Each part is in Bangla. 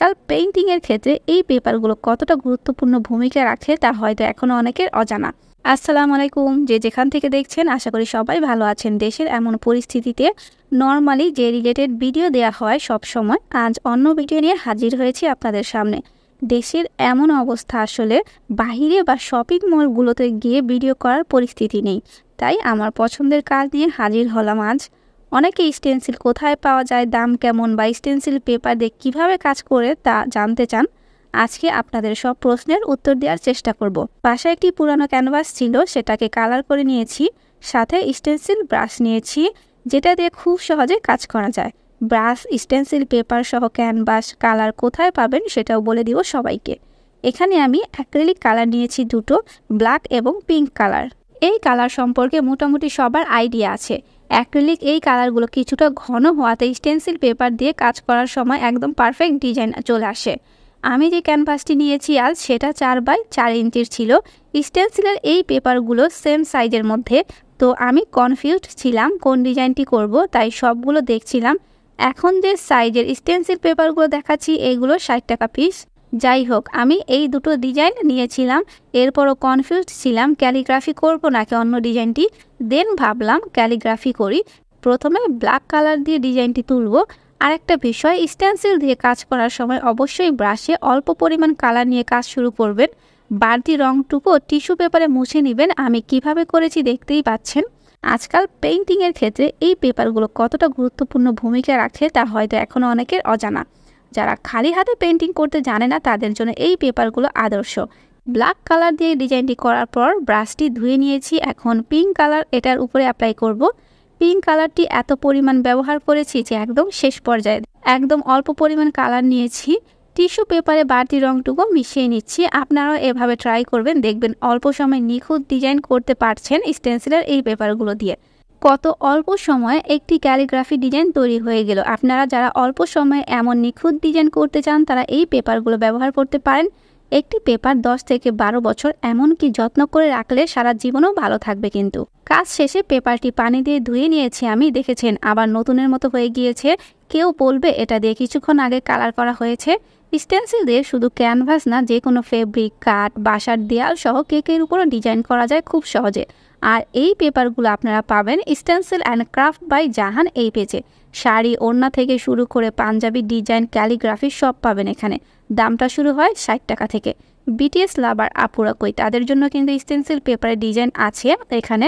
আজকাল পেইন্টিং এর ক্ষেত্রে এই পেপারগুলো কতটা গুরুত্বপূর্ণ ভূমিকা রাখে তা হয়তো এখনো অনেকের অজানা। আসসালামু আলাইকুম, যে যেখান থেকে দেখছেন আশা করি সবাই ভালো আছেন। দেশের এমন পরিস্থিতিতে নরমালি যে রিলেটেড ভিডিও দেয়া হয় সব সময়, আজ অন্য ভিডিও নিয়ে হাজির হয়েছি আপনাদের সামনে। দেশের এমন অবস্থা, আসলে বাহিরে বা শপিং মলগুলোতে গিয়ে ভিডিও করার পরিস্থিতি নেই, তাই আমার পছন্দের কাজ নিয়ে হাজির হলাম আজ। অনেকে স্টেন্সিল কোথায় পাওয়া যায়, দাম কেমন, বা স্টেন্সিল পেপার দিয়ে কীভাবে কাজ করে তা জানতে চান। আজকে আপনাদের সব প্রশ্নের উত্তর দেওয়ার চেষ্টা করব। বাসায় একটি পুরানো ক্যানভাস ছিল, সেটাকে কালার করে নিয়েছি, সাথে স্টেন্সিল ব্রাশ নিয়েছি যেটা দিয়ে খুব সহজে কাজ করা যায়। ব্রাশ, স্টেন্সিল পেপার সহ ক্যানভাস কালার কোথায় পাবেন সেটাও বলে দিব সবাইকে। এখানে আমি অ্যাক্রিলিক কালার নিয়েছি দুটো, ব্ল্যাক এবং পিঙ্ক কালার। এই কালার সম্পর্কে মোটামুটি সবার আইডিয়া আছে। অ্যাক্রিলিক এই কালারগুলো কিছুটা ঘন হওয়াতে স্টেন্সিল পেপার দিয়ে কাজ করার সময় একদম পারফেক্ট ডিজাইন চলে আসে। আমি যে ক্যানভাসটি নিয়েছি আজ সেটা 4x4 ইঞ্চির ছিল। স্টেন্সিলের এই পেপারগুলো সেম সাইজের মধ্যে, তো আমি কনফিউজড ছিলাম কোন ডিজাইনটি করব, তাই সবগুলো দেখছিলাম। এখন যে সাইজের স্টেন্সিল পেপারগুলো দেখাচ্ছি এগুলো 60 টাকা পিস। যাই হোক, আমি এই দুটো ডিজাইন নিয়েছিলাম, এরপরও কনফিউজড ছিলাম ক্যালিগ্রাফি করব নাকি অন্য ডিজাইনটি। দেন ভাবলাম ক্যালিগ্রাফি করি। প্রথমে ব্ল্যাক কালার দিয়ে ডিজাইনটি তুলব। আরেকটা বিষয়, স্টেন্সিল দিয়ে কাজ করার সময় অবশ্যই ব্রাশে অল্প পরিমাণ কালার নিয়ে কাজ শুরু করবেন। বাড়তি রংটুকু টিস্যু পেপারে মুছে নেবেন। আমি কিভাবে করেছি দেখতেই পাচ্ছেন। আজকাল পেইন্টিংয়ের ক্ষেত্রে এই পেপারগুলো কতটা গুরুত্বপূর্ণ ভূমিকা রাখে তা হয়তো এখনও অনেকের অজানা। যারা খালি হাতে পেইন্টিং করতে জানে না তাদের জন্য এই পেপারগুলো আদর্শ। ব্ল্যাক কালার দিয়ে ডিজাইনটি করার পর ব্রাশটি ধুয়ে নিয়েছি। এখন পিঙ্ক কালার এটার উপরে অ্যাপ্লাই করব। পিঙ্ক কালারটি এত পরিমাণ ব্যবহার করেছি যে একদম শেষ পর্যায়ে একদম অল্প পরিমাণ কালার নিয়েছি। টিস্যু পেপারে বাড়তি রংটুকু মিশিয়ে নিচ্ছি। আপনারাও এভাবে ট্রাই করবেন, দেখবেন অল্প সময় নিখুঁত ডিজাইন করতে পারছেন স্টেন্সিলের এই পেপারগুলো দিয়ে। কত অল্প সময়ে একটি ক্যালিগ্রাফি ডিজাইন তৈরি হয়ে গেল। আপনারা যারা অল্প সময়ে এমন নিখুঁত ডিজাইন করতে চান তারা এই পেপারগুলো ব্যবহার করতে পারেন। একটি পেপার 10 থেকে 12 বছর এমনকি যত্ন করে রাখলে সারা জীবনও ভালো থাকবে। কিন্তু কাজ শেষে পেপারটি পানি দিয়ে ধুয়ে নিয়েছি আমি, দেখেছেন আবার নতুনের মতো হয়ে গিয়েছে। কেউ বলবে এটা দিয়ে কিছুক্ষণ আগে কালার করা হয়েছে। স্টেন্সিল দিয়ে শুধু ক্যানভাস না, যে কোনো ফেব্রিক, কাঠ, বাসার দেয়াল সহ কেকের উপরও ডিজাইন করা যায় খুব সহজে। আর এই পেপারগুলো আপনারা পাবেন স্টেন্সিল অ্যান্ড ক্রাফট বাই জাহান এই পেজে। শাড়ি, ওড়না থেকে শুরু করে পাঞ্জাবি ডিজাইন, ক্যালিগ্রাফি সব পাবেন এখানে। দামটা শুরু হয় 60 টাকা থেকে। বিটিএস লাভার আপুরা কই, তাদের জন্য কিন্তু স্টেন্সিল পেপারের ডিজাইন আছে এখানে।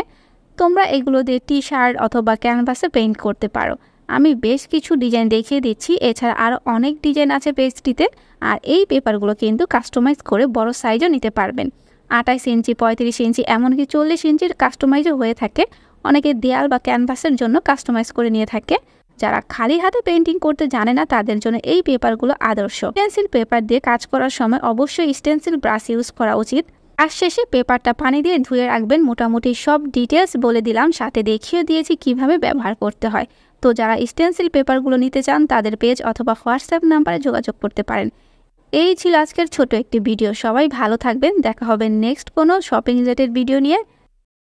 তোমরা এগুলো দিয়ে টি শার্ট অথবা ক্যানভাসে পেইন্ট করতে পারো। আমি বেশ কিছু ডিজাইন দেখিয়ে দিচ্ছি, এছাড়া আরও অনেক ডিজাইন আছে পেজটিতে। আর এই পেপারগুলো কিন্তু কাস্টমাইজ করে বড় সাইজও নিতে পারবেন। 28 ইঞ্চি, 35 ইঞ্চি, এমনকি 40 ইঞ্চির কাস্টমাইজও হয়ে থাকে। অনেকে দেয়াল বা ক্যানভাসের জন্য কাস্টমাইজ করে নিয়ে থাকে। যারা খালি হাতে পেইন্টিং করতে জানে না তাদের জন্য এই পেপারগুলো আদর্শ। স্টেন্সিল পেপার দিয়ে কাজ করার সময় অবশ্যই স্টেন্সিল ব্রাশ ইউজ করা উচিত। আর শেষে পেপারটা পানি দিয়ে ধুয়ে রাখবেন। মোটামুটি সব ডিটেলস বলে দিলাম, সাথে দেখিয়ে দিয়েছি কিভাবে ব্যবহার করতে হয়। তো যারা স্টেন্সিল পেপারগুলো নিতে চান তাদের পেজ অথবা হোয়াটসঅ্যাপ নাম্বারে যোগাযোগ করতে পারেন। এই ছিল আজকের ছোট একটি ভিডিও। সবাই ভালো থাকবেন, দেখা হবে নেক্সট কোনো শপিং রিলেটেড ভিডিও নিয়ে।